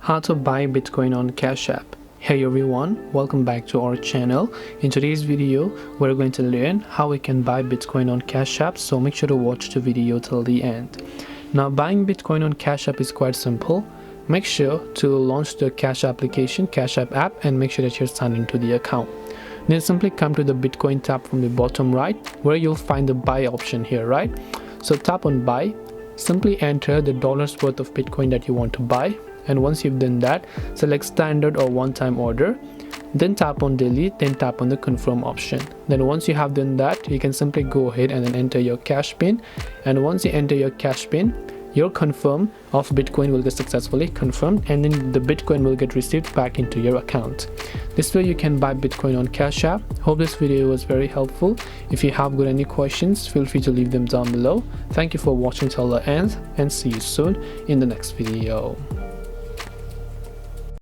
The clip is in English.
How to buy Bitcoin on Cash App. Hey everyone, welcome back to our channel. In today's video, we're going to learn how we can buy Bitcoin on Cash App, so make sure to watch the video till the end. Now, buying Bitcoin on Cash App is quite simple. Make sure to launch the Cash application, Cash App app, and make sure that you're signed into the account. Then simply come to the Bitcoin tab from the bottom right, where you'll find the buy option here, right? So tap on buy, simply enter the dollars worth of Bitcoin that you want to buy. And once you've done that, select standard or one-time order, then tap on delete, then tap on the confirm option. Then once you have done that, you can simply go ahead and then enter your cash pin. And once you enter your cash pin, your confirm of Bitcoin will get successfully confirmed, and then the Bitcoin will get received back into your account. This way you can buy Bitcoin on Cash App. Hope this video was very helpful. If you have got any questions, feel free to leave them down below. Thank you for watching till the end, and see you soon in the next video.